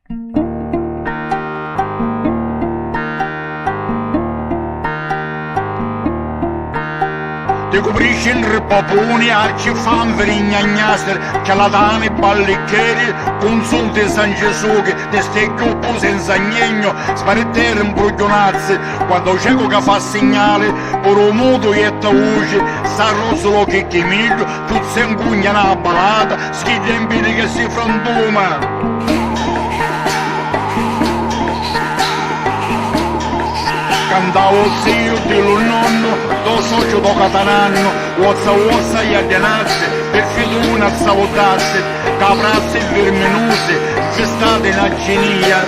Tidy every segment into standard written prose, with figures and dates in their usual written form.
Ti coprisci in ripopuni, arci fanveri, gnagnaster, cialatani, ballicchieri, consulti San Gesù che ti stai chiuppo senza gnegno, sparittere imbruglionazzi, quando cieco che fa segnale, pure muto e voce, sta rossolo che miglio, tu sei impugna una balata, schiglia in piedi che si frantuma. Cantavo zio, dillo nonno, do socio do catananno, uozza gli addenazzi, per fiduna sabotassi, caprassi vermenusi, gestate in agenia,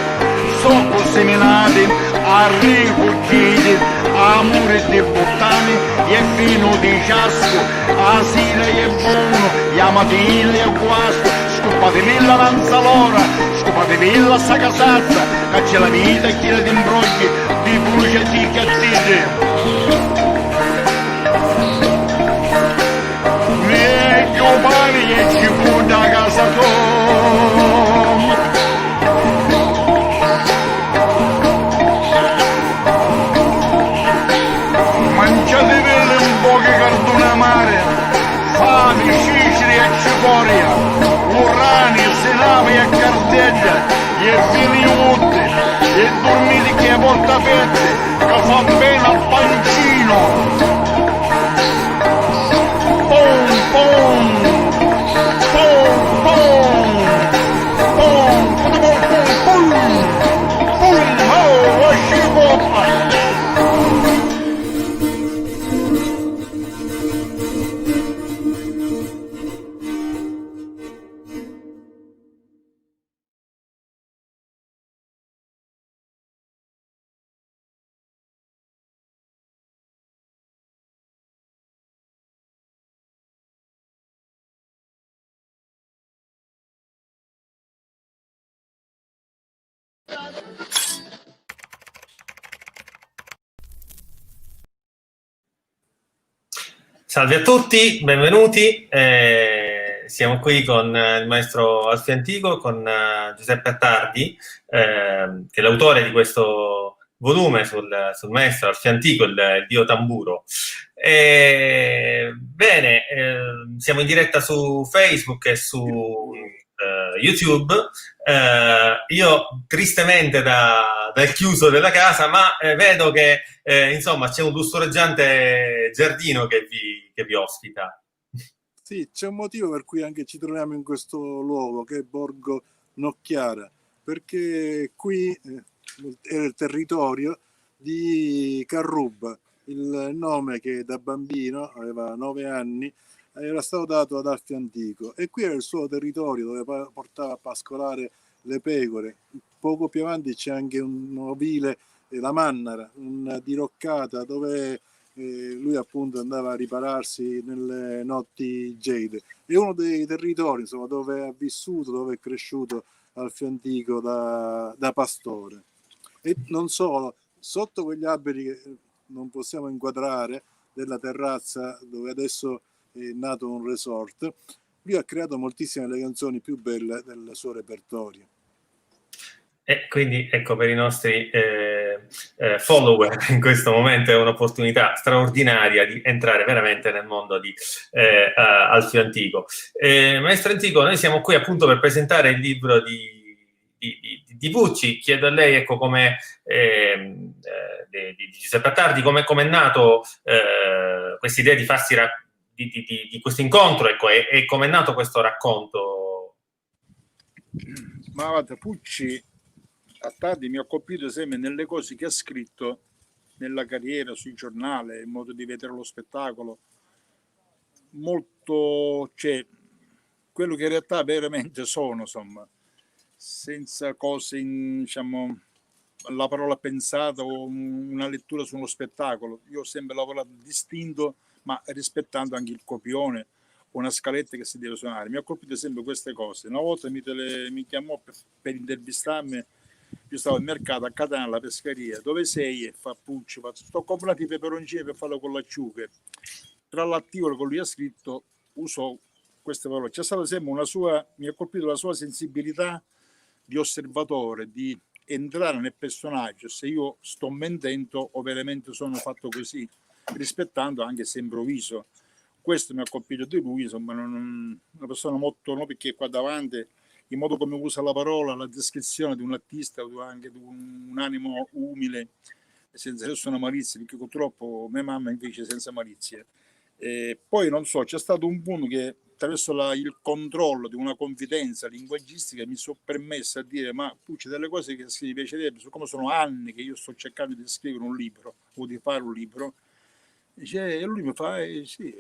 socco seminati, a rifuggiti, amore di bottani, e fino di ciasco, asile e buono, yamatile e guasto, scopatevi la lanzalora, scopatevi la sacasazza, che c'è la vita e chi la ti imbrogli, di buce e di cattite. Meglio pari e ci fu da casa tua. Mangiate velle un po' che cardone amare, fame, ciceri e cicoria, urrani, senave e cardeggia, e fili utte, e dormiti che porta fette, che fa bene al pancino. Pom, pom, pom, pom, pom, pom, pom, pom, oh, scipoppa. Salve a tutti, benvenuti. Siamo qui con il maestro Alfio Antico, con Giuseppe Attardi, che è l'autore di questo volume sul maestro Alfio Antico, il dio tamburo. Bene, siamo in diretta su Facebook e su YouTube. Io tristemente dal chiuso della casa, ma vedo che insomma c'è un lussureggiante giardino che vi ospita. Sì, c'è un motivo per cui anche ci troviamo in questo luogo che è Borgo Nocchiara, perché qui è il territorio di Carruba, il nome che da bambino, aveva 9 anni, era stato dato ad Alfio Antico, e qui era il suo territorio dove portava a pascolare le pecore. Poco più avanti c'è anche un ovile, la Mannara, una diroccata dove lui appunto andava a ripararsi nelle notti gelide. È uno dei territori, insomma, dove ha vissuto, dove è cresciuto Alfio Antico da pastore. E non solo, sotto quegli alberi che non possiamo inquadrare della terrazza dove adesso è nato un resort, lui ha creato moltissime delle canzoni più belle del suo repertorio. E quindi ecco, per i nostri follower in questo momento è un'opportunità straordinaria di entrare veramente nel mondo di Alfio Antico. Maestro Antico, noi siamo qui appunto per presentare il libro di Pucci. Chiedo a lei, ecco, come di Giuseppe Attardi, come è nato questa idea di farsi di questo incontro, ecco, e come è nato questo racconto? Ma guarda, Pucci Attardi mi ha colpito sempre nelle cose che ha scritto nella carriera, sui giornali, il modo di vedere lo spettacolo, molto, cioè, quello che in realtà veramente sono, insomma, senza cose, diciamo, la parola pensata o una lettura su uno spettacolo. Io ho sempre lavorato distinto, ma rispettando anche il copione, una scaletta che si deve suonare. Mi ha colpito sempre queste cose. Una volta mi chiamò per intervistarmi. Io stavo al mercato a Catania, alla pescheria. Dove sei? E fa Pucci, sto comprando i peperoncini per farlo con l'acciughe. Tra l'articolo che lui ha scritto usò queste parole. C'è stata sempre una sua, mi ha colpito la sua sensibilità di osservatore, di entrare nel personaggio, se io sto mentendo o veramente sono fatto così, rispettando anche se improvviso. Questo mi ha colpito di lui, insomma, una persona molto, no, perché qua davanti il modo come usa la parola, la descrizione di un artista o anche di un animo umile, senza nessuna malizia, perché purtroppo mia mamma invece senza malizia. Poi non so, c'è stato un punto che attraverso il controllo di una confidenza linguaggistica mi sono permesso a dire: ma c'è delle cose che si piacerebbe, come sono anni che io sto cercando di scrivere un libro o di fare un libro. E lui mi fa: sì,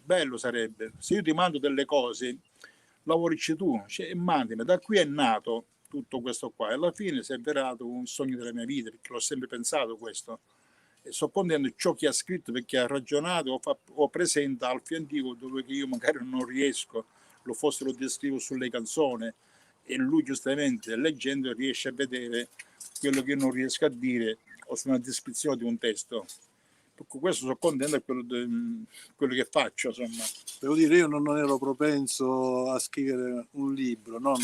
bello sarebbe, se io ti mando delle cose, lavorici tu, mandami. Da qui è nato tutto questo qua, e alla fine si è avverato un sogno della mia vita, perché l'ho sempre pensato questo. E sto contento di ciò che ha scritto, perché ha ragionato o presenta Alfio Antico dove che io magari non riesco, lo descrivo sulle canzoni, e lui giustamente leggendo riesce a vedere quello che io non riesco a dire o su una descrizione di un testo. Per questo sono contento di quello che faccio, insomma. Devo dire, io non ero propenso a scrivere un libro, non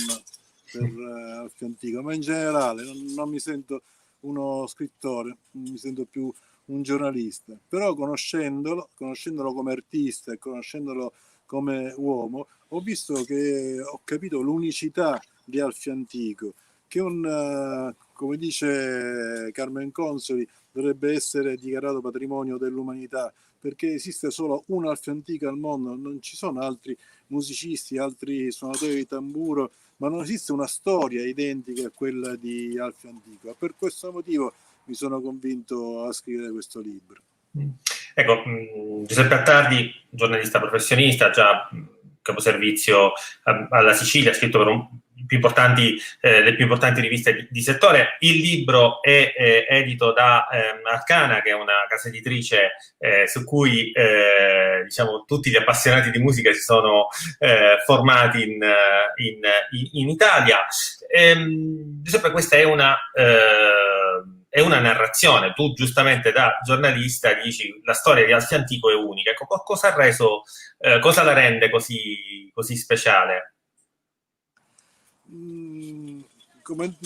per Alfio Antico, ma in generale non mi sento uno scrittore, mi sento più un giornalista. Però conoscendolo come artista e conoscendolo come uomo, ho visto che ho capito l'unicità di Alfio Antico, che come dice Carmen Consoli, dovrebbe essere dichiarato patrimonio dell'umanità, perché esiste solo un Alfio Antico al mondo, non ci sono altri musicisti, altri suonatori di tamburo, ma non esiste una storia identica a quella di Alfio Antico. Per questo motivo mi sono convinto a scrivere questo libro. Ecco, Giuseppe Attardi, giornalista professionista, già caposervizio alla Sicilia, ha scritto per le più importanti riviste di settore. Il libro è edito da Arcana, che è una casa editrice su cui diciamo tutti gli appassionati di musica si sono formati in Italia. Giuseppe, questa è una narrazione. Tu giustamente da giornalista dici la storia di Alfio Antico è unica. Ecco, cosa la rende così speciale? Come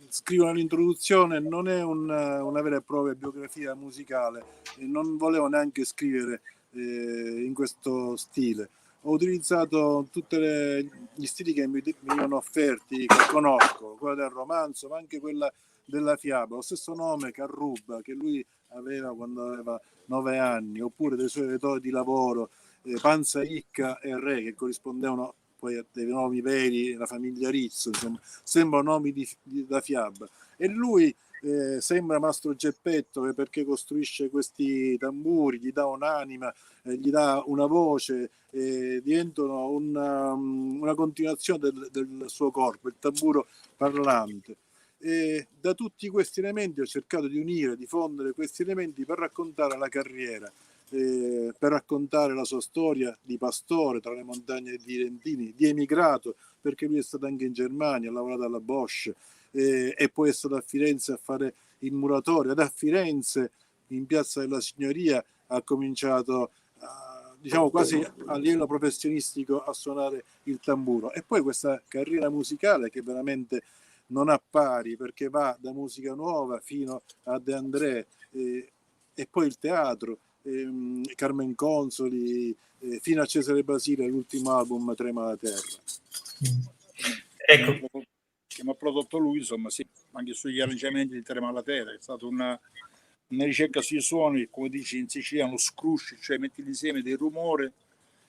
scrivo nell'introduzione, non è una vera e propria biografia musicale, e non volevo neanche scrivere in questo stile. Ho utilizzato tutti gli stili che mi venivano offerti, che conosco, quella del romanzo, ma anche quella della fiaba. Lo stesso nome, Carrubba, che lui aveva quando aveva 9 anni, oppure dei suoi datori di lavoro, Panza Icca e Re, che corrispondevano poi a dei nomi veri, la famiglia Rizzo, insomma, sembrano nomi da fiaba. E lui sembra Mastro Geppetto, perché costruisce questi tamburi, gli dà un'anima, gli dà una voce, diventano una continuazione del suo corpo, il tamburo parlante. E da tutti questi elementi ho cercato di unire, di fondere questi elementi per raccontare la carriera, per raccontare la sua storia di pastore tra le montagne di Lentini, di emigrato, perché lui è stato anche in Germania, ha lavorato alla Bosch, e poi è stato a Firenze a fare il muratore. Da Firenze, in Piazza della Signoria, ha cominciato diciamo quasi a livello professionistico a suonare il tamburo. E poi questa carriera musicale che veramente non ha pari, perché va da musica nuova fino a De André, e poi il teatro, Carmen Consoli, fino a Cesare Basile, l'ultimo album Trema la terra. Ecco, che mi ha prodotto lui, insomma, sì, anche sugli arrangiamenti di Trema la terra. È stata una ricerca sui suoni, come dici in siciliano, scrusci, cioè metti insieme dei rumori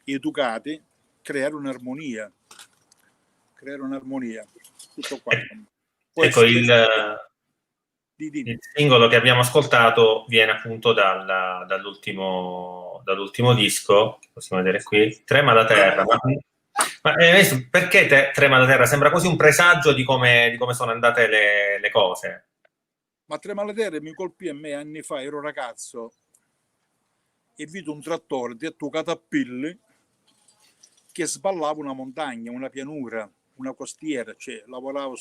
educati, creare un'armonia. Tutto qua. Ecco, il singolo che abbiamo ascoltato viene appunto dall'ultimo disco, possiamo vedere qui, Trema la terra. Ma perché Trema la terra? Sembra quasi un presagio di come sono andate le cose. Ma Trema la terra mi colpì a me anni fa, ero ragazzo e vidi un trattore detto Catappilli che sballava una montagna, una pianura, una costiera, cioè lavoravo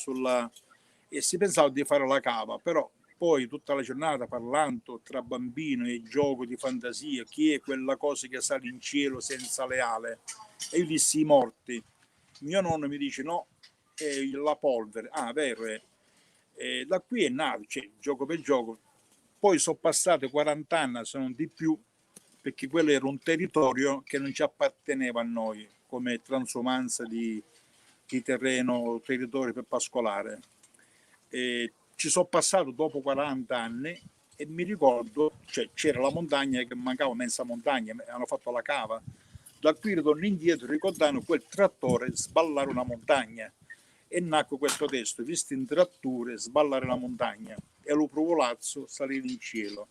e si pensava di fare la cava, però poi tutta la giornata parlando tra bambino e gioco di fantasia, chi è quella cosa che sale in cielo senza le ale? E io dissi i morti. Mio nonno mi dice no, e la polvere. Ah, vero, da qui è nato, cioè, gioco per gioco. Poi sono passate 40 anni, se non di più, perché quello era un territorio che non ci apparteneva a noi, come transumanza di terreno, territorio per pascolare. Ci sono passato dopo 40 anni e mi ricordo, cioè, c'era la montagna che mancava, mezza montagna, hanno fatto la cava. Da qui ritorno indietro ricordando quel trattore sballare una montagna, e nacque questo testo: visto in trattore sballare la montagna e lo provolazzo salire in cielo.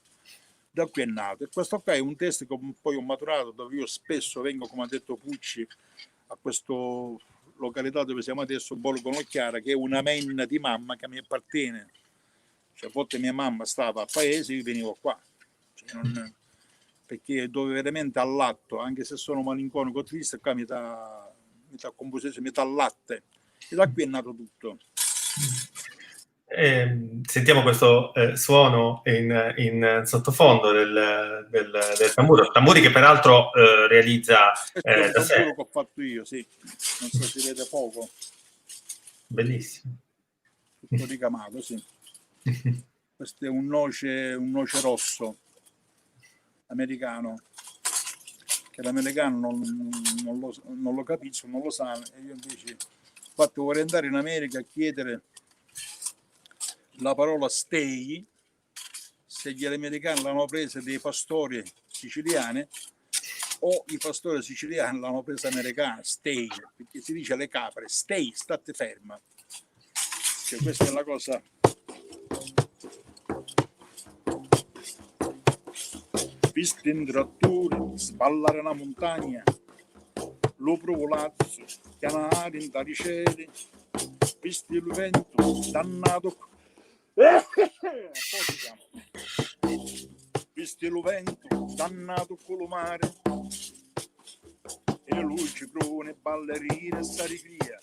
Da qui è nato, e questo qua è un testo che poi ho maturato, dove io spesso vengo, come ha detto Pucci, a questa località dove siamo adesso, Borgo Nocchiara, che è una menna di mamma che mi appartiene. Cioè, a volte mia mamma stava a paese, io venivo qua, cioè, perché dove veramente allatto, anche se sono malinconico triste, qua mi dà composizione, mi dà latte, e da qui è nato tutto. Sentiamo questo suono in sottofondo del tamburo, tamburi che peraltro realizza Questo è un da sé. tamburo che ho fatto io, sì, non so se si vede poco. Bellissimo. Tutto ricamato, sì. Questo è un noce rosso americano, che l'americano non lo capisco, non lo sa, e io invece infatti vorrei andare in America a chiedere la parola stay, se gli americani l'hanno presa dei pastori siciliani o i pastori siciliani l'hanno presa americana, stay, perché si dice alle capre, stay, state ferma. Cioè, questa è la cosa. Visto in trattore sballare una montagna, lo provolazzo chiamare in tali cieli, visto il vento dannato visto il vento dannato con lo mare, e le luci brune ballerine e sariclia,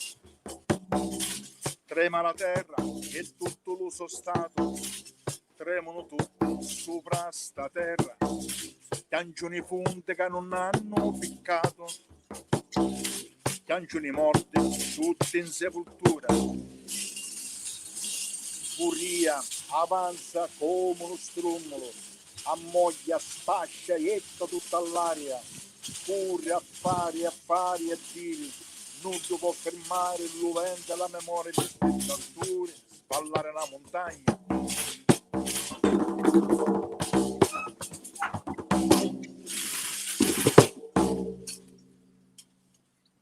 trema la terra e tutto lo stato, tremano tutti sopra sta terra, cancioni funte che non hanno piccato, cancioni morti tutti in sepoltura, furia avanza come uno strummolo, ammoglia, spascia, ietta tutta all'aria, pure affari e diri, non si può fermare il vento e la memoria di spettatori, sballare la montagna.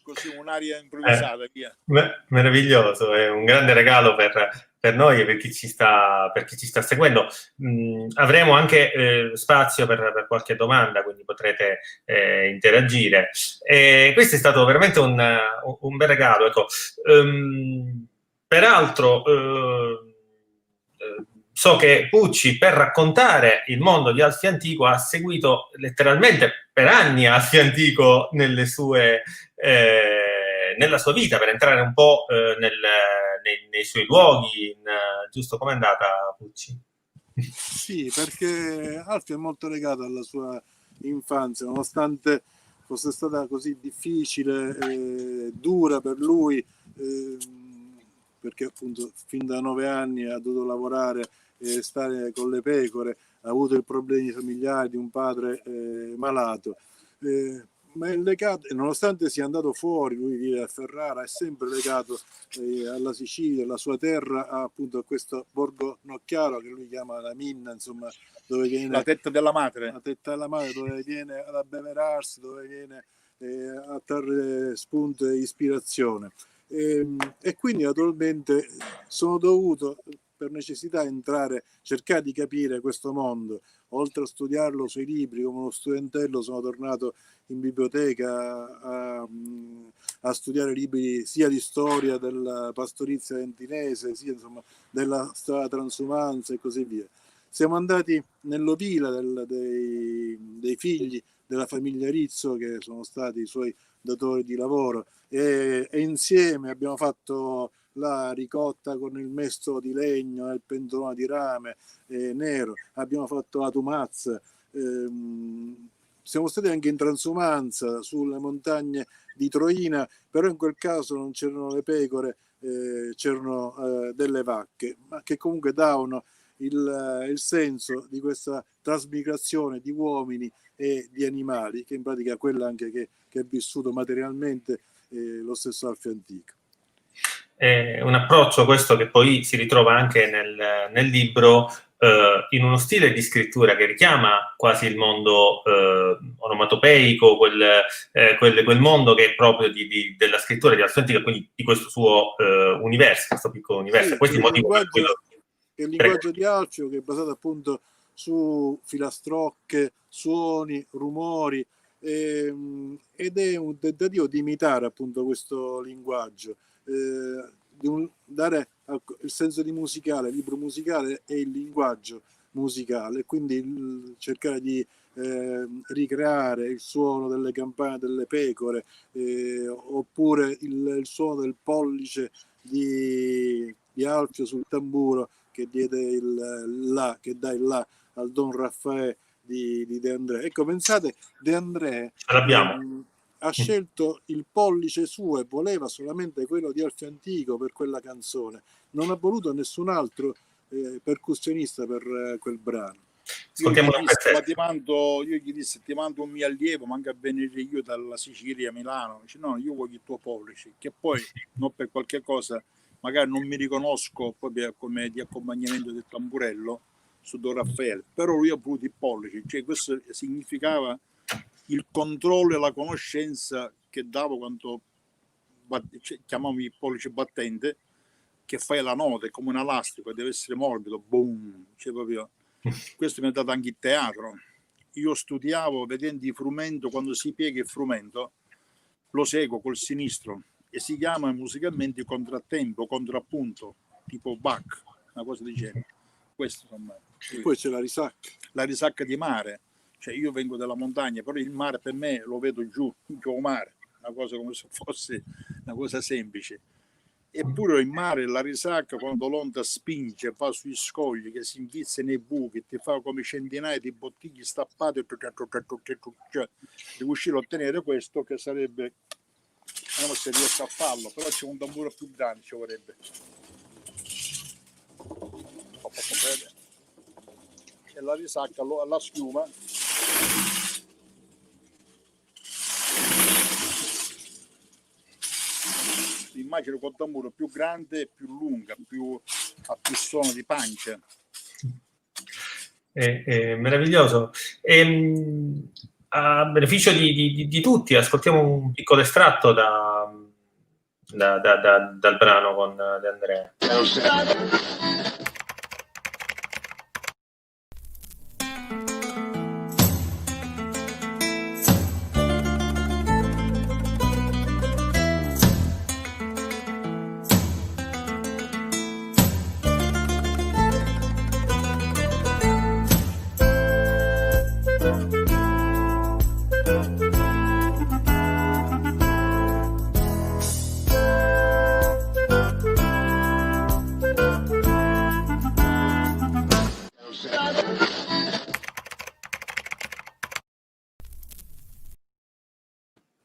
Così un'aria improvvisata, via. Meraviglioso, è un grande regalo per noi e per chi ci sta seguendo. Avremo anche spazio per qualche domanda, quindi potrete interagire. Questo è stato veramente un bel regalo. Ecco. Peraltro, so che Pucci, per raccontare il mondo di Alfio Antico, ha seguito letteralmente per anni Alfio Antico nella sua vita, per entrare un po' nei suoi luoghi. Giusto, com'è andata, Pucci? Sì, perché Alfio è molto legato alla sua infanzia, nonostante fosse stata così difficile e dura per lui, perché appunto fin da 9 anni ha dovuto lavorare e stare con le pecore, ha avuto i problemi familiari di un padre malato. Ma è legato, nonostante sia andato fuori, lui vive a Ferrara, è sempre legato alla Sicilia, alla sua terra, appunto a questo Borgo Nocchiaro che lui chiama la Minna, insomma, dove viene la tetta della madre. La tetta della madre, dove viene ad abbeverarsi, dove viene a trarre spunto e ispirazione. E quindi naturalmente sono dovuto per necessità entrare, cercare di capire questo mondo. Oltre a studiarlo sui libri come uno studentello, sono tornato in biblioteca a studiare libri sia di storia della pastorizia ventinese, sia insomma della storia transumanza e così via. Siamo andati nell'ovile dei figli della famiglia Rizzo, che sono stati i suoi datori di lavoro, e insieme abbiamo fatto la ricotta con il mestolo di legno e il pentolone di rame nero, abbiamo fatto la tumazza, siamo stati anche in transumanza sulle montagne di Troina, però in quel caso non c'erano le pecore, c'erano delle vacche, ma che comunque davano il senso di questa trasmigrazione di uomini e di animali, che in pratica è quella anche che è vissuto materialmente lo stesso Alfio Antico. Un approccio questo che poi si ritrova anche nel libro, in uno stile di scrittura che richiama quasi il mondo onomatopeico, quel mondo che è proprio della scrittura di Alfio Antico, quindi di questo suo universo, questo piccolo universo. Sì, Questo è il motivo per cui il linguaggio di Alfio, che è basato appunto su filastrocche, suoni, rumori, ed è un tentativo di imitare appunto questo linguaggio, dare il senso di musicale, il libro musicale e il linguaggio musicale, quindi cercare di ricreare il suono delle campane delle pecore, oppure il suono del pollice di Alfio sul tamburo che diede il la, che dà il la al Don Raffaele di De André. Ecco, pensate, De André ha scelto il pollice suo e voleva solamente quello di Alfio Antico per quella canzone, non ha voluto nessun altro percussionista per quel brano. Io gli disse, ti mando un mio allievo, manca a venire io dalla Sicilia a Milano. Dice, no, io voglio il tuo pollice, che poi non per qualche cosa magari non mi riconosco proprio come di accompagnamento del tamburello su Don Raffaele, però lui ha voluto il pollice, cioè questo significava il controllo e la conoscenza che davo quando chiamavo il pollice battente, che fai la nota, è come un elastico, deve essere morbido, boom, cioè proprio. Questo mi ha dato anche il teatro. Io studiavo vedendo il frumento, quando si piega il frumento lo seguo col sinistro e si chiama musicalmente contrattempo, contrappunto, tipo Bach, una cosa del genere. Questo, insomma. E poi c'è la risacca di mare, cioè io vengo dalla montagna, però il mare per me lo vedo giù mare, una cosa come se fosse una cosa semplice. Eppure in mare la risacca, quando l'onda spinge, va sui scogli, che si invizia nei buchi, ti fa come centinaia di bottiglie stappate, cioè, riuscire a ottenere questo, che sarebbe, non se riesco a farlo, però c'è un tamburo più grande, ci vorrebbe. E la risacca, la schiuma, immagino con tamburo più grande, più lunga, a più suono di pancia. È meraviglioso. A beneficio di tutti, ascoltiamo un piccolo estratto dal brano con De André.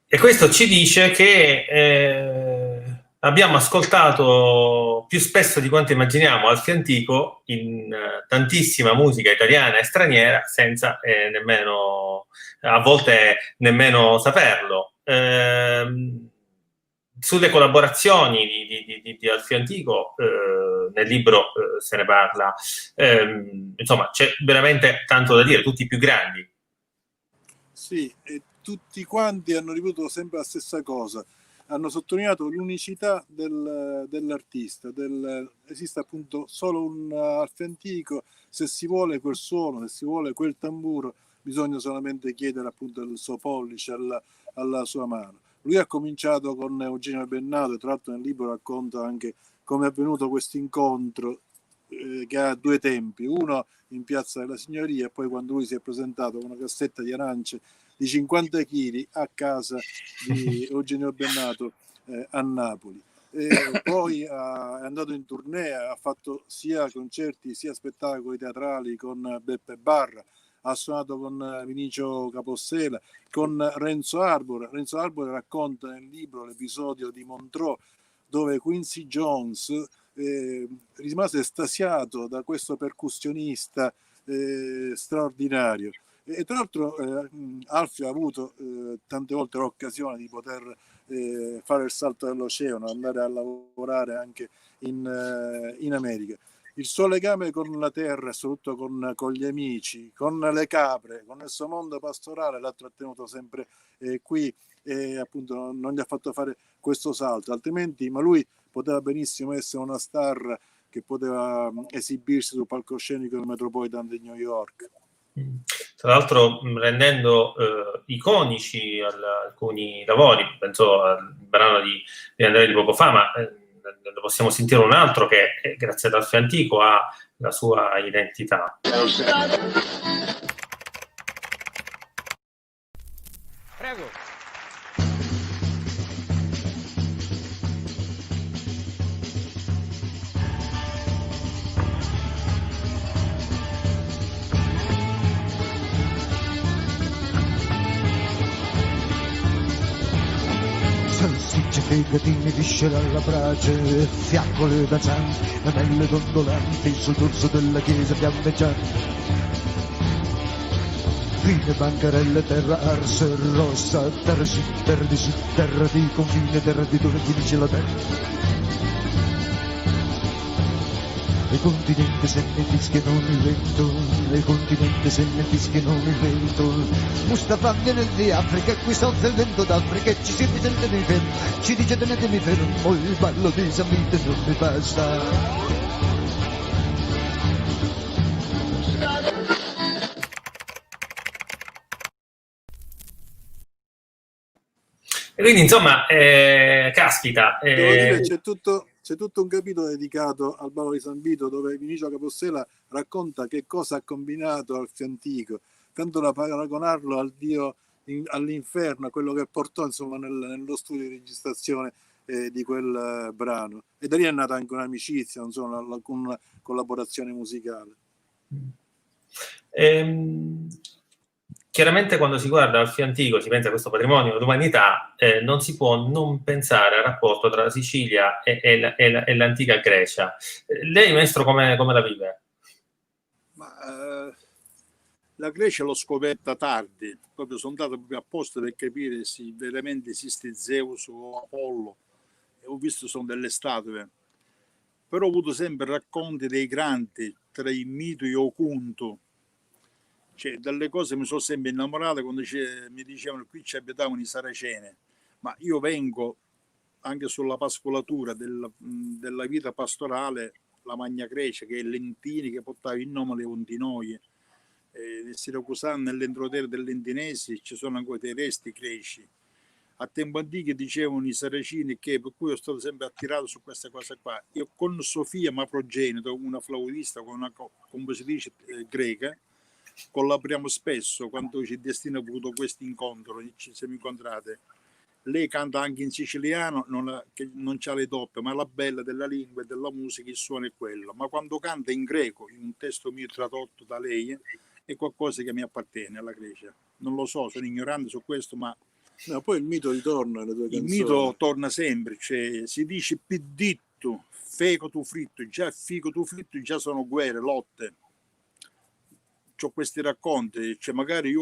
E questo ci dice che abbiamo ascoltato più spesso di quanto immaginiamo Alfio Antico in tantissima musica italiana e straniera senza nemmeno, a volte nemmeno saperlo. Sulle collaborazioni di Alfio Antico nel libro se ne parla, insomma c'è veramente tanto da dire, tutti i più grandi. Sì, e tutti quanti hanno ripetuto sempre la stessa cosa, hanno sottolineato l'unicità dell'artista, esiste appunto solo un Alfio Antico, se si vuole quel suono, se si vuole quel tamburo, bisogna solamente chiedere appunto il suo pollice alla sua mano. Lui ha cominciato con Eugenio Bennato, e tra l'altro nel libro racconta anche come è avvenuto questo incontro, che ha due tempi, uno in Piazza della Signoria e poi quando lui si è presentato con una cassetta di arance di 50 kg a casa di Eugenio Bennato a Napoli. Poi è andato in tournée, ha fatto sia concerti sia spettacoli teatrali con Beppe Barra, ha suonato con Vinicio Capossela, con Renzo Arbore. Renzo Arbore racconta nel libro l'episodio di Montreux, dove Quincy Jones rimase estasiato da questo percussionista straordinario. E tra l'altro Alfio ha avuto tante volte l'occasione di poter fare il salto dell'oceano, andare a lavorare anche in America. Il suo legame con la terra, soprattutto con gli amici, con le capre, con il suo mondo pastorale, l'ha trattenuto sempre qui e appunto non gli ha fatto fare questo salto, altrimenti, ma lui poteva benissimo essere una star che poteva esibirsi sul palcoscenico del Metropolitan di New York. Tra l'altro rendendo iconici alcuni lavori, penso al brano di Andrea di poco fa, ma ne possiamo sentire un altro che grazie ad Alfio Antico ha la sua identità. Prego. Salsicce, fegatine, viscere alla brace, fiaccole danzanti, lamelle dondolanti sul dorso della chiesa fiammeggiante. Fine bancarelle, terra arsa e rossa, terra sì, terra di sì, terra di confine, terra di dove finisce la terra. I continenti se ne fischiano il vento, i continenti se ne fischiano il vento. Mustafa viene di Africa, qui sotto il vento d'Africa, ci si risente mi fermo, ci dice tenetemi fermo, il ballo di Samite non mi basta. E quindi insomma, caspita. Devo dire, c'è tutto un capitolo dedicato al ballo di San Vito dove Vinicio Capossela racconta che cosa ha combinato Alfio Antico, tanto da paragonarlo al dio all'inferno, a quello che portò insomma nello studio di registrazione di quel brano, e da lì è nata anche un'amicizia, insomma, una collaborazione musicale. Chiaramente quando si guarda Alfio Antico, si pensa a questo patrimonio dell'umanità, non si può non pensare al rapporto tra la Sicilia e l'antica Grecia. Lei, maestro, come la vive? Ma, la Grecia l'ho scoperta tardi, proprio sono andato proprio apposta per capire se veramente esiste Zeus o Apollo, e ho visto sono delle statue, però ho avuto sempre racconti dei grandi, tra il mito e Opunto. Cioè, dalle cose mi sono sempre innamorato quando mi dicevano qui ci abitavano i Saraceni, ma io vengo anche sulla pascolatura della vita pastorale, la Magna Grecia, che è Lentini che portava il nome alle Ontinoie, nel Siracusano, nell'entroterra dei Lentinesi ci sono ancora dei resti greci. A tempo antico dicevano i Saraceni, che per cui io sono sempre attirato su queste cose qua. Io con Sofia Mafrogenito, una flautista, con una compositrice greca, collaboriamo spesso. Quando ci destina avuto questo incontro, ci siamo incontrate. Lei canta anche in siciliano, che non c'ha le doppie, ma la bella della lingua e della musica, il suono è quello. Ma quando canta in greco, in un testo mio tradotto da lei, è qualcosa che mi appartiene alla Grecia. Non lo so, sono ignorante su questo, ma no, poi il mito ritorna alle tue canzoni. Il mito torna sempre, cioè, si dice pidditto, fecoto fritto, già ficoto fritto, già sono guerre, lotte. C'ho questi racconti, cioè magari io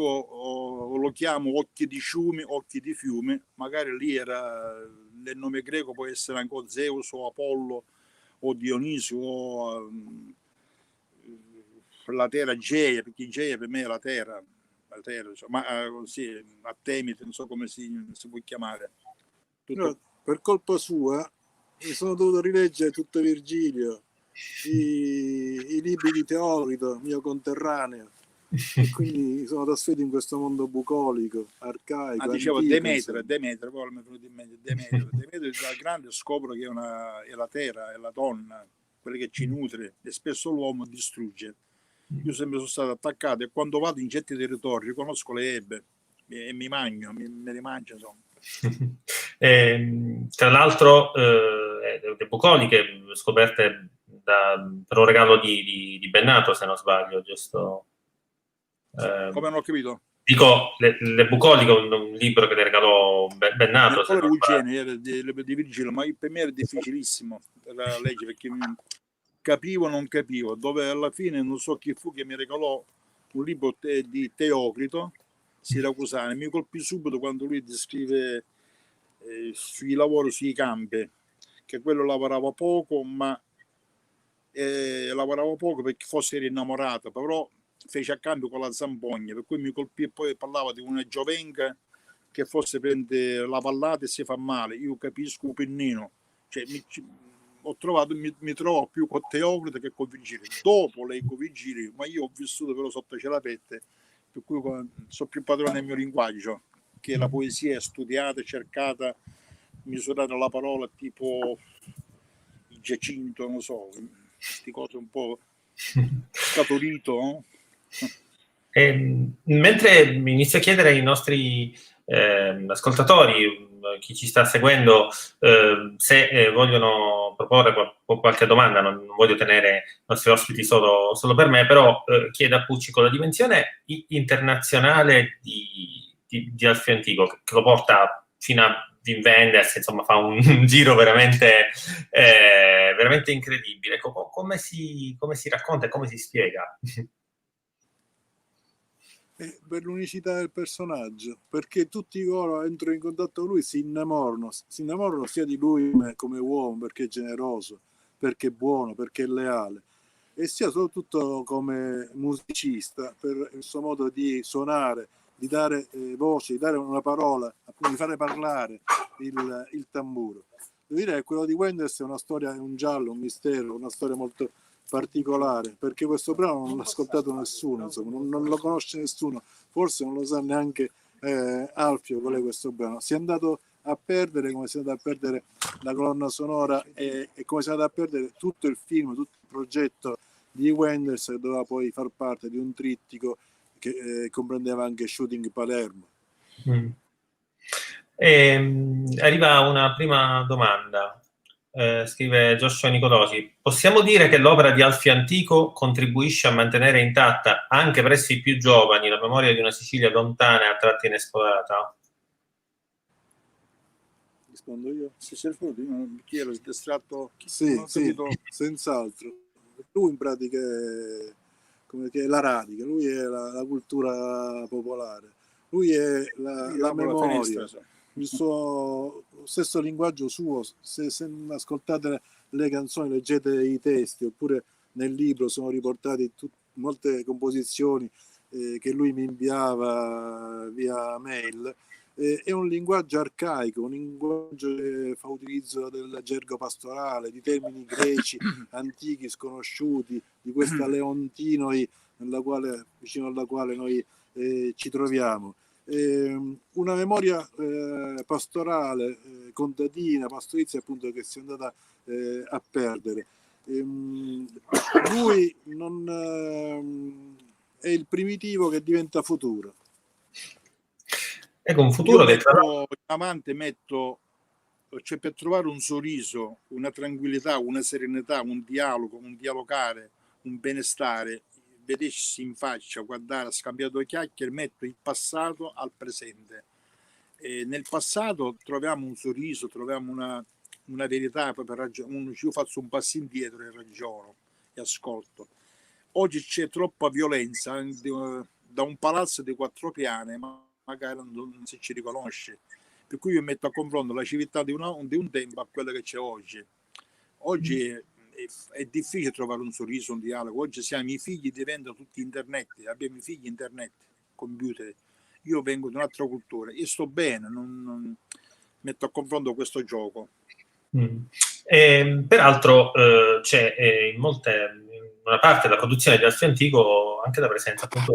lo chiamo occhi di fiume, occhi di fiume, magari lì era nel nome greco, può essere anche Zeus o Apollo o Dionisio o la terra Geia, perché Geia per me è la terra cioè, ma sì, Artemide, non so come si può chiamare. No, per colpa sua mi sono dovuto rileggere tutto Virgilio, i libri di Teocrito, mio conterraneo, e quindi sono trasferito in questo mondo bucolico, arcaico. Dicevo antico, Demetra, poi mi è venuto in mente Demetra è grande, scopro che è la terra, è la donna, quella che ci nutre, e spesso l'uomo distrugge. Io sempre sono stato attaccato, e quando vado in certi territori riconosco le ebbe e mi mangio, me le mangio, insomma. Tra l'altro le bucoliche scoperte per un regalo di Bennato, se non sbaglio, giusto? Come non ho capito? Dico, le bucoliche, un libro che le regalò Bennato. Eugenio era di Virgilio, ma per me era difficilissimo da leggere perché capivo non capivo, dove alla fine non so chi fu che mi regalò un libro di Teocrito siracusano, mi colpì subito quando lui descrive sui lavori sui campi, che quello lavorava poco, ma lavorava poco perché fosse innamorato, però fece a cambio con la zampogna, per cui mi colpì. E poi parlava di una giovenca che forse prende la vallata e si fa male. Io capisco un pennino, cioè mi trovo più con Teocrito che con Virgilio. Dopo lei con Virgilio, ma io ho vissuto però sotto Celapette, per cui sono più padrone del mio linguaggio, che la poesia è studiata, cercata, misurata la parola, tipo il Giacinto, non so, queste cose un po' scaturito, no? Mentre mi inizio a chiedere ai nostri ascoltatori, chi ci sta seguendo, se vogliono proporre qualche domanda, non voglio tenere i nostri ospiti solo per me, però chiedo a Pucci, con la dimensione internazionale di Alfio Antico, che lo porta fino a Wenders, insomma fa un giro veramente incredibile. Come si racconta e come si spiega? Per l'unicità del personaggio, perché tutti loro entrano in contatto con lui, si innamorano sia di lui come uomo, perché è generoso, perché è buono, perché è leale, e sia soprattutto come musicista, per il suo modo di suonare, di dare voce, di dare una parola, appunto di fare parlare il tamburo. Devo dire che quello di Wenders è una storia, è un giallo, un mistero, una storia molto particolare, perché questo brano non l'ha ascoltato nessuno, insomma, non lo conosce nessuno, forse non lo sa neanche Alfio qual è questo brano. Si è andato a perdere, come si è andato a perdere la colonna sonora e come si è andato a perdere tutto il film, tutto il progetto di Wenders, che doveva poi far parte di un trittico che comprendeva anche Shooting Palermo. Arriva una prima domanda. Scrive Joshua Nicolosi: possiamo dire che l'opera di Alfio Antico contribuisce a mantenere intatta anche presso i più giovani la memoria di una Sicilia lontana e a tratti inesplorata? Rispondo io? Chi era distratto? Sì, senz'altro. Lui in pratica è la radica, lui è la cultura popolare, lui è la memoria, il suo stesso linguaggio suo. Se ascoltate le canzoni, leggete i testi, oppure nel libro sono riportate molte composizioni che lui mi inviava via mail. È un linguaggio arcaico, un linguaggio che fa utilizzo del gergo pastorale, di termini greci antichi sconosciuti, di questa Leontinoi vicino alla quale noi ci troviamo. Una memoria pastorale, contadina, pastorizia, appunto, che si è andata a perdere. Lui è il primitivo che diventa futuro. Ecco, un futuro che amante cioè per trovare un sorriso, una tranquillità, una serenità, un dialogo, un dialogare, un benestare, vedersi in faccia, guardare, scambiare due chiacchiere, metto il passato al presente. Nel passato troviamo un sorriso, troviamo una verità, io faccio un passo indietro e ragiono e ascolto. Oggi c'è troppa violenza da un palazzo di 4 piani, ma magari non si ci riconosce, per cui io metto a confronto la civiltà di un tempo a quella che c'è oggi. Oggi è difficile trovare un sorriso, un dialogo. Oggi i figli diventano tutti internet, abbiamo i figli internet, computer. Io vengo da un'altra cultura e sto bene, non metto a confronto questo gioco. Peraltro c'è in una parte della produzione di Alfio Antico anche la presenza appunto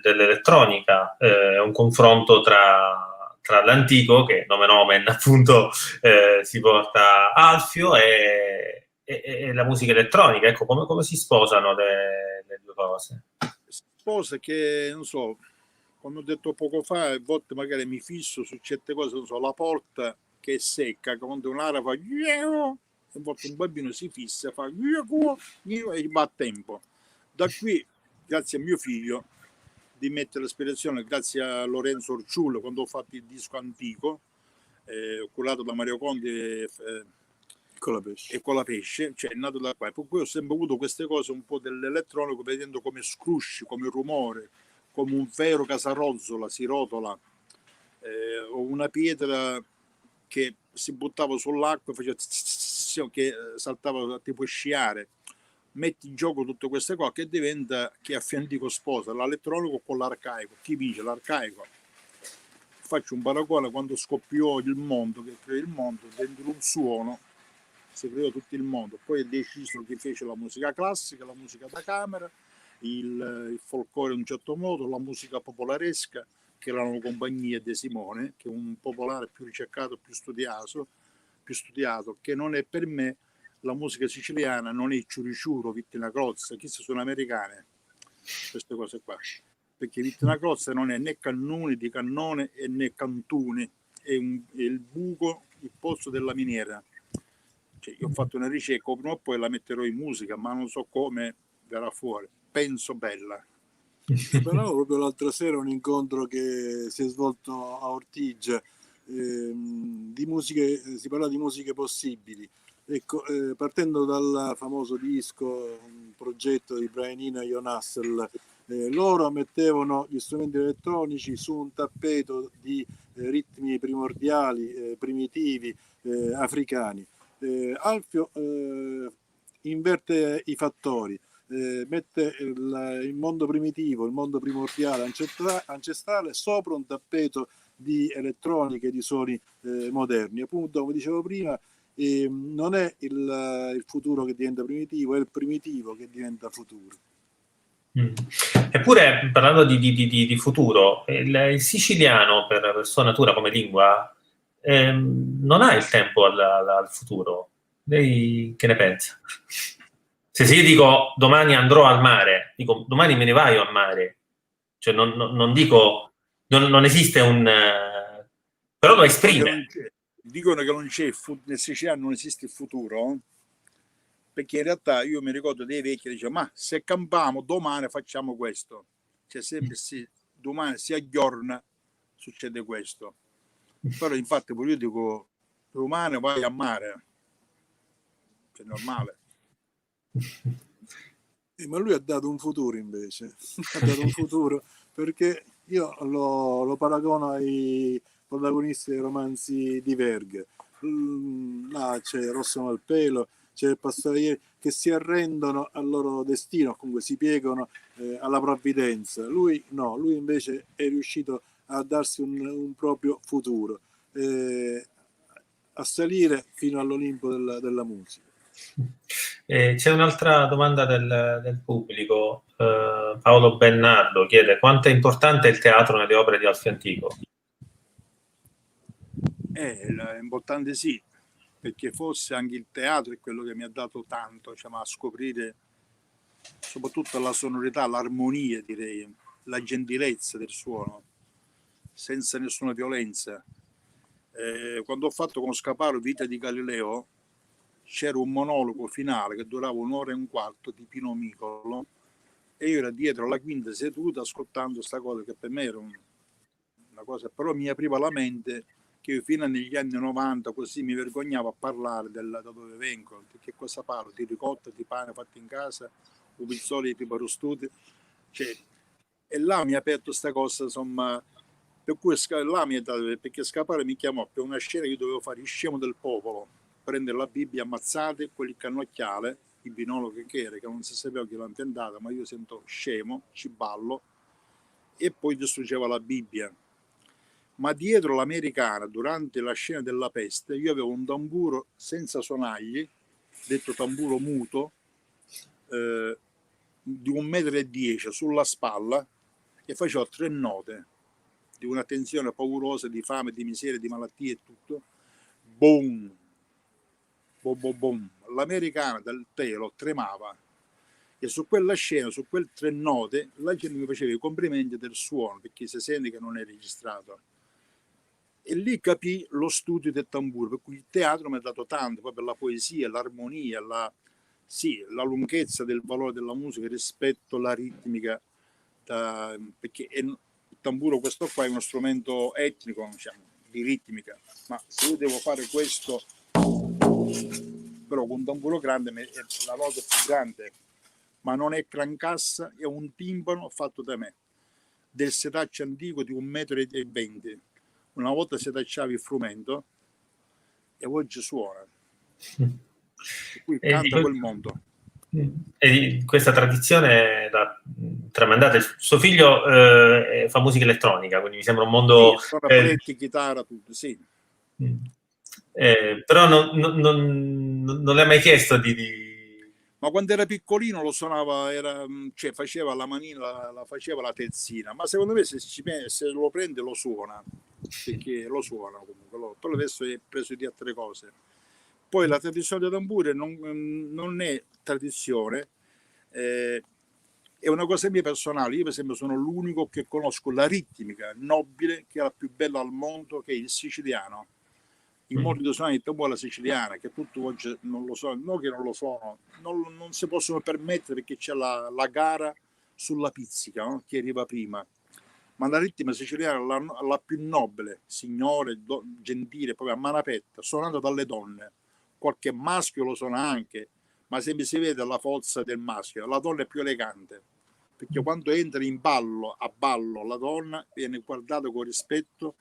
dell'elettronica, un confronto tra l'antico, che nomen omen appunto si porta Alfio, e la musica elettronica. Ecco, come si sposano le due cose? Spose che, non so, come ho detto poco fa, a volte magari mi fisso su certe cose, non so, la porta che è secca, quando un'ara fa a volte un bambino si fissa, fa e va a tempo. Da qui, grazie a mio figlio, di mettere l'ispirazione grazie a Lorenzo Orciullo quando ho fatto il disco antico, curato da Mario Conti e Colapesce, cioè è nato da qua. Per cui ho sempre avuto queste cose un po' dell'elettronico, vedendo come scrusci, come rumore, come un ferro che si si rotola, o una pietra che si buttava sull'acqua e faceva che saltava tipo sciare. Metti in gioco tutte queste cose che diventa che a Fiantico sposa l'elettronico con l'arcaico. Chi vince? L'arcaico. Faccio un paragone: quando scoppiò il mondo, che creò il mondo, dentro un suono si creò tutto il mondo. Poi è deciso che fece la musica classica, la musica da camera, il folklore in un certo modo, la musica popolaresca, che erano compagnie De Simone, che è un popolare più ricercato, più studiato, che non è, per me, la musica siciliana non è il ciuriciuro, Vittina Crozza, queste sono americane, queste cose qua, perché Vittina Crozza non è né cannone di cannone e né cantune, è il buco, il pozzo della miniera. Cioè, io ho fatto una ricerca, prima o poi la metterò in musica, ma non so come verrà fuori. Penso bella. Però proprio l'altra sera un incontro che si è svolto a Ortigia, di musiche, si parla di musiche possibili. Ecco, partendo dal famoso disco, un progetto di Brian Eno e Jon Hassel, loro mettevano gli strumenti elettronici su un tappeto di ritmi primordiali, primitivi, africani. Alfio inverte i fattori, mette il mondo primitivo, il mondo primordiale, ancestrale sopra un tappeto di elettronica e di suoni moderni. Appunto, come dicevo prima, non è il futuro che diventa primitivo, è il primitivo che diventa futuro. Eppure, parlando di futuro, il siciliano per sua natura come lingua non ha il tempo al futuro. Lei che ne pensa? Se io dico domani andrò al mare, dico domani me ne vai al mare, cioè non dico, non esiste un però lo esprime. Dicono che non c'è nel siciliano non esiste il futuro, perché in realtà io mi ricordo dei vecchi che dicevano: ma se campiamo domani facciamo questo, cioè sempre domani si aggiorna, succede questo. Però infatti io dico domani vai a mare, cioè normale. Ma lui ha dato un futuro invece, ha dato un futuro, perché io lo paragono ai protagonisti dei romanzi di Verga. Là c'è Rosso Malpelo, c'è il Pastoriere, che si arrendono al loro destino, comunque si piegano alla provvidenza. Lui no, lui invece è riuscito a darsi un proprio futuro, a salire fino all'Olimpo della musica. C'è un'altra domanda del pubblico. Paolo Bennardo chiede: quanto è importante il teatro nelle opere di Alfio Antico? È importante, sì, perché forse anche il teatro è quello che mi ha dato tanto, diciamo, a scoprire soprattutto la sonorità, l'armonia, direi, la gentilezza del suono, senza nessuna violenza. Quando ho fatto con Scaparo Vita di Galileo, c'era un monologo finale che durava 1 ora e un quarto di Pino Micolo, e io ero dietro alla quinta seduta ascoltando questa cosa, che per me era una cosa, però mi apriva la mente, che io fino negli anni 90 così mi vergognavo a parlare da dove vengo, che cosa parlo, di ricotta, di pane fatto in casa, o pizzoli di parustuti, cioè, e là mi ha aperto questa cosa, insomma, per cui là perché Scaparo mi chiamò per una scena che io dovevo fare il scemo del popolo, prendere la Bibbia, ammazzate quelli cannocchiale, il binolo che era, che non si sapeva chi l'ha inventata, ma io sento scemo, ci ballo, e poi distruggeva la Bibbia. Ma dietro l'americana, durante la scena della peste, io avevo un tamburo senza sonagli, detto tamburo muto, di 1,10 m sulla spalla, e facevo 3 note di una tensione paurosa, di fame, di miseria, di malattie e tutto. Boom! Boom, boom, boom. L'americana del telo tremava, e su quella scena, su quelle 3 note, la gente mi faceva i complimenti del suono, perché si sente che non è registrato. E lì capì lo studio del tamburo, per cui il teatro mi ha dato tanto, poi per la poesia, l'armonia, la lunghezza del valore della musica rispetto alla ritmica diventa, perché il tamburo questo qua è uno strumento etnico, diciamo, di ritmica, ma se io devo fare questo però con un tamburo grande la nota è più grande, ma non è crancassa, è un timpano fatto da me, del setaccio antico di 1,20 m. Una volta setacciavi il frumento e oggi suona, e qui canta quel mondo. E questa tradizione l'ha tramandata. Suo figlio fa musica elettronica, quindi mi sembra un mondo... Sì, suona parecchie, chitarra, tutto, sì. Però non le ha mai chiesto di... Ma quando era piccolino lo suonava, cioè faceva la manina, la faceva la terzina, ma secondo me se lo prende lo suona, perché lo suona comunque, però adesso è preso di altre cose. Poi la tradizione del tamburo non è tradizione, è una cosa mia personale. Io per esempio sono l'unico che conosco la ritmica nobile, che è la più bella al mondo, che è il siciliano. Il modo di suonare il tamburo alla siciliana, che tutti oggi non lo so, no, che non lo sono, non si possono permettere perché c'è la gara sulla pizzica, no? Che arriva prima. Ma la ritmica siciliana è la più nobile, signore, gentile, proprio a mano aperta, suonata dalle donne. Qualche maschio lo suona anche, ma sempre si vede la forza del maschio. La donna è più elegante, perché quando entra in ballo, a ballo la donna viene guardata con rispetto,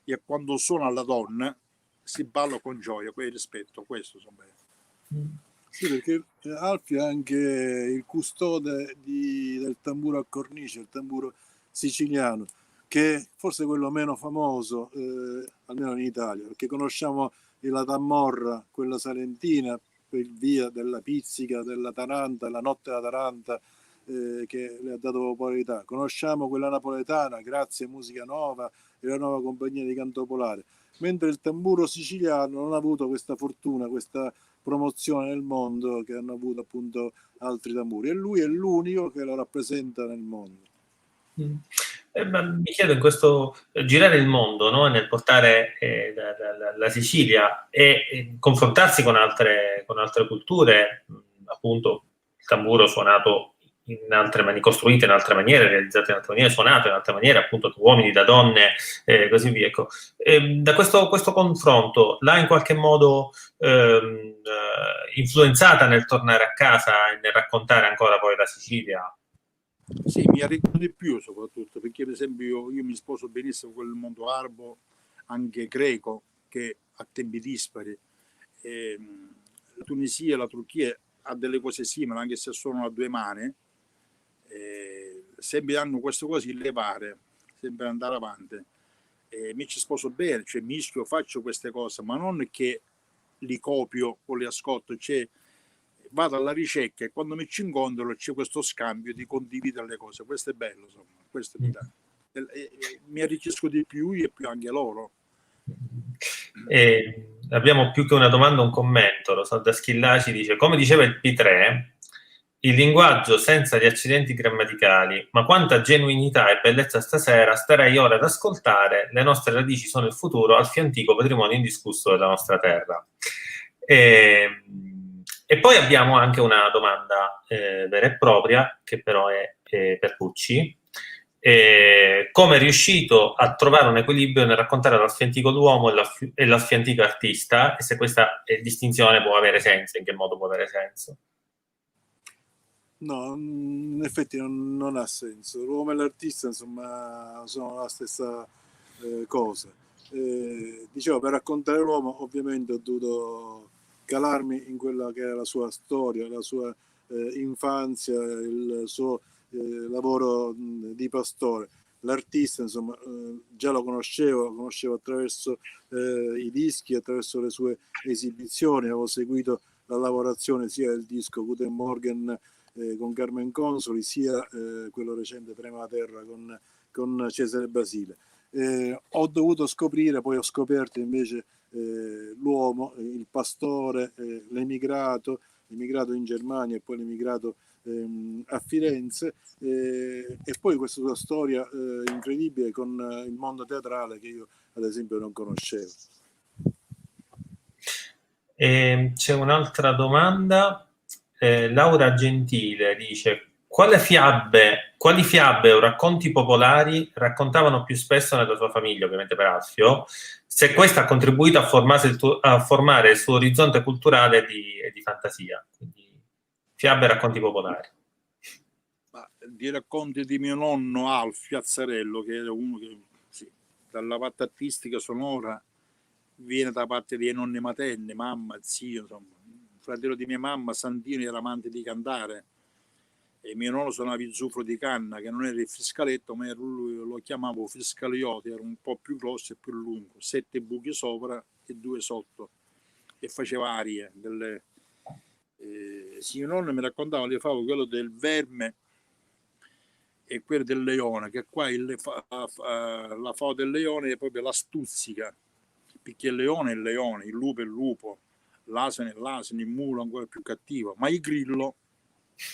e quando suona la donna si balla con gioia, con rispetto. Questo insomma. Sì, perché Alfio è anche il custode del tamburo a cornice, il tamburo siciliano, che è forse quello meno famoso, almeno in Italia, perché conosciamo la Tamorra, quella salentina, per via della pizzica, della Taranta, la notte della Taranta, che le ha dato popolarità. Conosciamo quella napoletana, grazie a Musica Nova e la nuova compagnia di canto popolare, mentre il tamburo siciliano non ha avuto questa fortuna, questa promozione nel mondo che hanno avuto appunto altri tamburi, e lui è l'unico che lo rappresenta nel mondo. Ma mi chiedo, in questo girare il mondo, no? Nel portare la Sicilia e confrontarsi con altre culture, appunto il tamburo suonato in altre maniere, costruito in altre maniere, realizzato in altre maniere, suonato in altre maniere, appunto da uomini, da donne, così via. Ecco. Da questo confronto l'ha in qualche modo influenzata nel tornare a casa e nel raccontare ancora poi la Sicilia? Sì, mi arricchito di più soprattutto, perché per esempio io mi sposo benissimo con il mondo arabo, anche greco, che a tempi dispari. La Tunisia e la Turchia ha delle cose simili, anche se sono a due mani, sempre hanno questo cose di levare, sempre andare avanti. Mi ci sposo bene, cioè mischio, faccio queste cose, ma non che li copio o li ascolto, cioè vado alla ricerca e quando mi ci incontro c'è questo scambio di condividere le cose. Questo è bello, insomma, questo mi arricchisco di più io e più anche loro. Abbiamo più che una domanda, un commento. Lo so, da Schillaci dice: come diceva il P3, il linguaggio senza gli accidenti grammaticali, ma quanta genuinità e bellezza stasera, starei ora ad ascoltare. Le nostre radici sono il futuro, Alfio antico, patrimonio indiscusso della nostra terra. E poi abbiamo anche una domanda vera e propria, che però è per Pucci. Come è riuscito a trovare un equilibrio nel raccontare l'Alfio antico d'uomo e l'Alfio antico artista, e se questa distinzione può avere senso, in che modo può avere senso? No, in effetti non ha senso. L'uomo e l'artista, insomma, sono la stessa cosa. Dicevo, per raccontare l'uomo ovviamente ho dovuto calarmi in quella che è la sua storia, la sua infanzia, il suo lavoro di pastore. L'artista, insomma, già lo conoscevo attraverso i dischi, attraverso le sue esibizioni, avevo seguito la lavorazione sia del disco Guten Morgen con Carmen Consoli, sia quello recente Trema la Terra con Cesare Basile. Ho dovuto scoprire, poi ho scoperto invece l'uomo, il pastore, l'emigrato in Germania e poi l'emigrato a Firenze, e poi questa sua storia incredibile con il mondo teatrale che io ad esempio non conoscevo. C'è un'altra domanda. Laura Gentile dice: quali fiabe o racconti popolari raccontavano più spesso nella sua famiglia, ovviamente per Alfio, se questa ha contribuito a formare il suo orizzonte culturale e di fantasia. Quindi, fiabe e racconti popolari. Ma di racconti di mio nonno Alfio Azzarello, che era uno che sì, dalla parte artistica sonora viene da parte dei nonni materni, mamma, zio, insomma. Il fratello di mia mamma, Santino, era amante di cantare, e mio nonno suonava il zufro di canna, che non era il fiscaletto, ma lui lo chiamavo fiscaliotti, era un po' più grosso e più lungo, 7 buchi sopra e 2 sotto, e faceva arie. Sì, mio nonno mi raccontava, le favo quello del verme e quello del leone, che qua la fava del leone è proprio la stuzzica, perché il leone è il leone, il lupo è il lupo, l'asino è l'asino, il mulo è ancora più cattivo, ma il grillo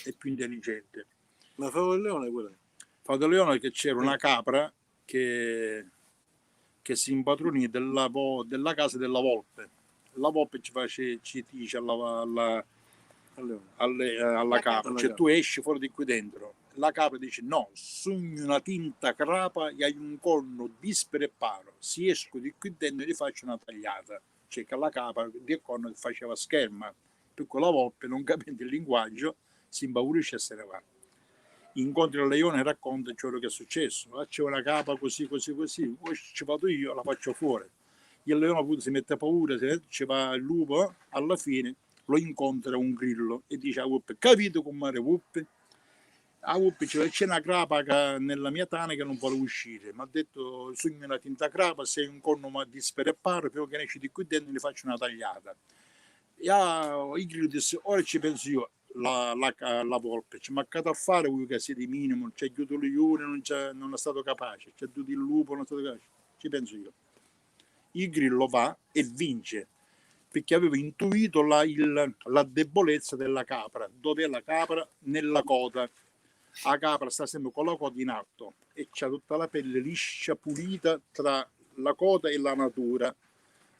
è più intelligente. La fava del leone quella? Fava del leone, che c'era una capra che si impadronì della casa della volpe. La volpe ci dice alla capra, cioè tu esci fuori di qui dentro. La capra dice no, sogno una tinta crapa e hai un corno dispero e paro, si esco di qui dentro e gli faccio una tagliata. Cioè che la capra di corno faceva scherma, per cui la volpe, non capendo il linguaggio, si impaurisce e se ne va. Incontri il leone e racconta ciò che è successo. C'è una capra così, poi ci vado io, la faccio fuori. Il leone appunto si mette a paura, ci va il lupo, alla fine lo incontra un grillo e dice a Wuppe, capito comare Wuppe? A Wuppe c'è una crapa nella mia tana che non vuole uscire, mi ha detto sogno una tinta crapa, sei un corno ma dispereparo, prima che ne esci di qui dentro gli faccio una tagliata. E il grillo disse, ora ci penso io, la volpe, ci mancato a fare quello che sia di minimo, c'è chiuso il leone, non è stato capace, c'è tutto il lupo, non è stato capace, ci penso io. Il grillo va e vince, perché aveva intuito la debolezza della capra. Dov'è la capra? Nella coda. La capra sta sempre con la coda in alto e c'ha tutta la pelle liscia, pulita tra la coda e la natura,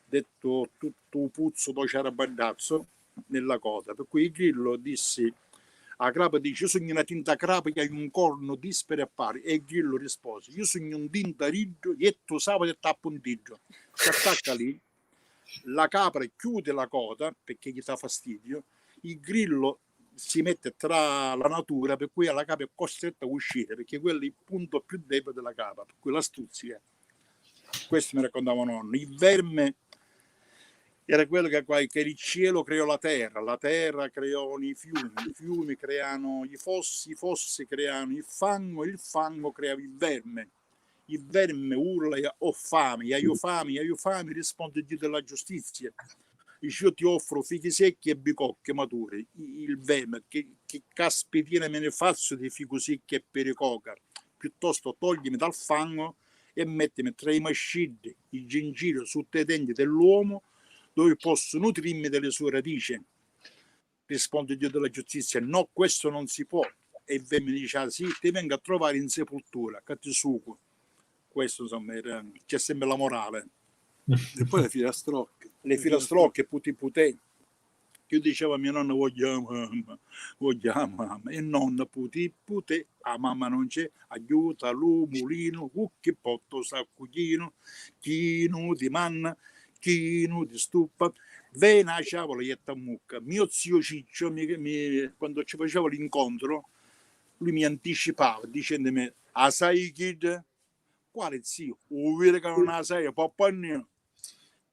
detto tutto un puzzo dove c'era bandazzo nella coda. Per cui il grillo disse, la crapa dice, io sogno una tinta crapa che hai un corno dispero e pari, e il grillo rispose, io sogno un tinta riggio e tu sabato e tappo un tiggio. Si attacca lì, la capra chiude la coda perché gli dà fastidio, il grillo si mette tra la natura, per cui la capra è costretta a uscire, perché quello è il punto più debole della capra, per cui la stuzzica. Questo mi raccontava nonno. Il verme era quello che il cielo creò la terra creò i fiumi creano i fossi creano il fango creava il verme urla e ho fame, io fame, risponde il Dio della giustizia. Dice, io ti offro fichi secchi e bicocche mature. Il verme, che caspiterina me ne faccio di fichi secchi e pericoca, piuttosto toglimi dal fango e mettimi tra i mascilli, il gingillo sotto i denti dell'uomo, dove posso nutrirmi delle sue radici. Risponde il Dio della giustizia, no, questo non si può. E il verme dice, sì, ti vengo a trovare in sepoltura, che ti suco. Questo insomma c'è sempre la morale. E poi le filastrocche, puti putè. Io dicevo a mia nonna, vogliamo mamma. E nonna, puti putè, a mamma non c'è, aiuta lo mulino, che potto saccuglino, chino di manna, chino di stupa, ve ne sciavola ietta mucca. Mio zio Ciccio, quando ci facevo l'incontro, lui mi anticipava dicendomi, a sai kid? Quale zio? Vede che non la sai, papà mio.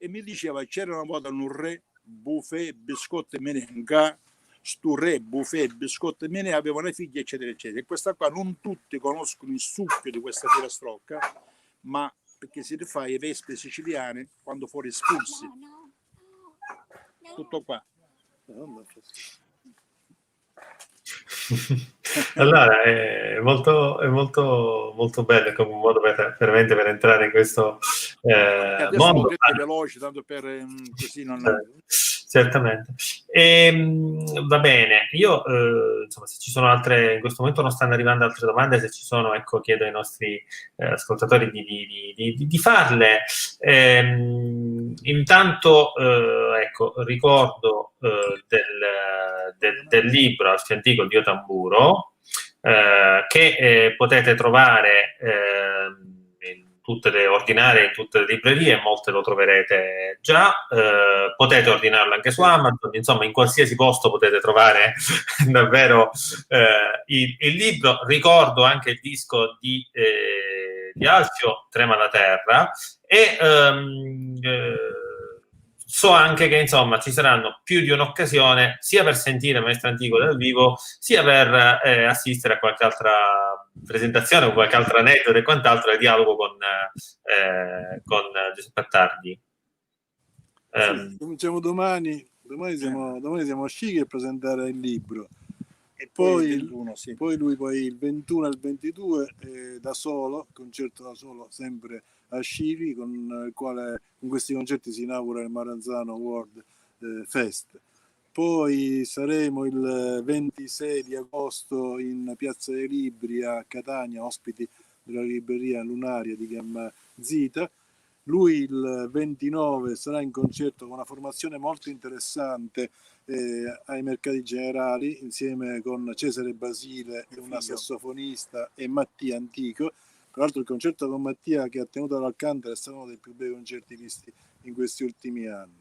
E mi diceva, c'era una volta un re, buffet, biscotti e menenga, sto re, buffet, biscotti e menenga, aveva una figlia, eccetera, eccetera. E questa qua non tutti conoscono il succhio di questa filastrocca, ma perché si rifà ai vespe siciliane quando fuori espulsi. Tutto qua. Allora è molto bello come un modo veramente per entrare in questo mondo. L'ho detto veloce, tanto per così non... Certamente. Va bene, io insomma, se ci sono altre, in questo momento non stanno arrivando altre domande, se ci sono, ecco, chiedo ai nostri ascoltatori di farle. Intanto ecco, ricordo del libro Alfio Antico, Dio Tamburo, che potete trovare in tutte le ordinarie, in tutte le librerie, molte lo troverete già, potete ordinarlo anche su Amazon, insomma in qualsiasi posto potete trovare davvero il libro. Ricordo anche il disco di Alfio, Trema la Terra, e so anche che insomma ci saranno più di un'occasione sia per sentire Maestro Antico dal vivo, sia per assistere a qualche altra presentazione o qualche altra aneddoto e quant'altro, e dialogo con Giuseppe Attardi. Sì, cominciamo domani siamo a Scicli a presentare il libro, E poi il 21, sì. poi lui il 21 e il 22 da solo, concerto da solo sempre a Scicli, con questi concerti si inaugura il Maranzano World Fest. Poi saremo il 26 di agosto in Piazza dei Libri a Catania, ospiti della libreria Lunaria di Gamma Zita. Lui il 29 sarà in concerto con una formazione molto interessante ai Mercati Generali, insieme con Cesare Basile, una sassofonista, e Mattia Antico. Tra l'altro il concerto con Mattia che ha tenuto all'Alcantara è stato uno dei più bei concerti visti in questi ultimi anni.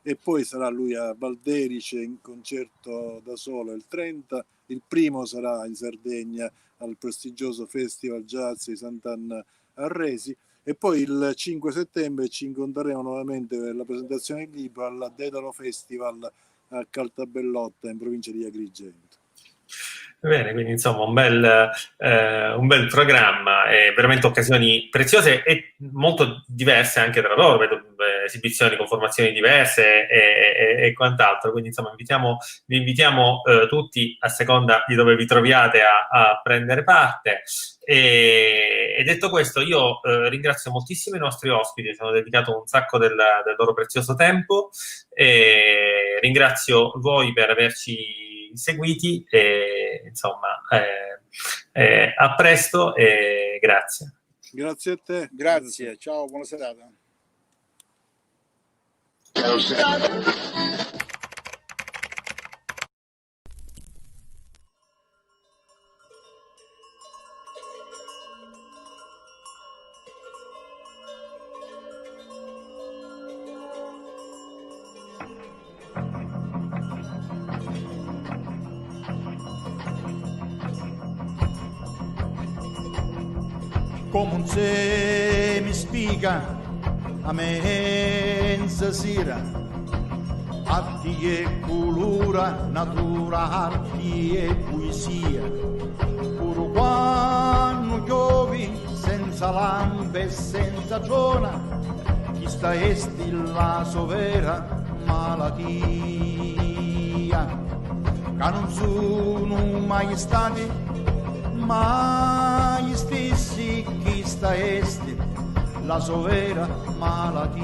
E poi sarà lui a Valderice in concerto da solo il 30, il primo sarà in Sardegna al prestigioso Festival Jazz di Sant'Anna a Resi, e poi il 5 settembre ci incontreremo nuovamente per la presentazione del libro al Dedalo Festival a Caltabellotta in provincia di Agrigento. Bene, quindi insomma un bel programma, veramente occasioni preziose e molto diverse anche tra loro, vedo esibizioni con formazioni diverse e quant'altro, quindi insomma vi invitiamo tutti, a seconda di dove vi troviate, a prendere parte. E detto questo, io ringrazio moltissimo i nostri ospiti, ci hanno dedicato un sacco del loro prezioso tempo, e ringrazio voi per averci seguiti, e insomma a presto e grazie. Grazie a te. Grazie, ciao, buona serata. Come un se mi spiega a mezza sera, arti e colura, natura, arti e poesia, pure quando piove senza lampe e senza giorna, chi sta esti la sovera malattia, che non sono mai stati mai stessi, chi sta esti la sovera malattia.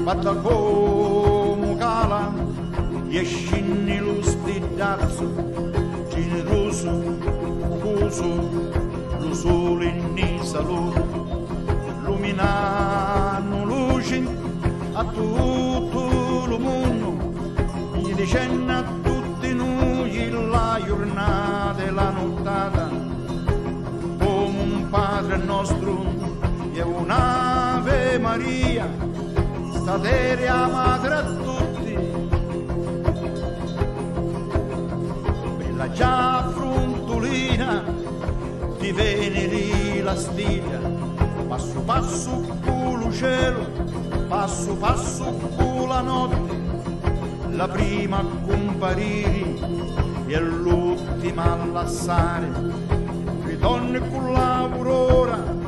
Fatta come cala e scinni lo spiddazzo generoso, fuso lo sole in salute, luminano luce a tutto il mondo, dicendo a tutti noi la giornata e la nottata, come un Padre nostro e un'Ave Maria, sta terra madre a tutti, bella già frontolina, di veneri la stiglia, passo passo con lo cielo, passo passo con la notte, la prima a comparire e l'ultima a lasciare, ritorni con l'aurora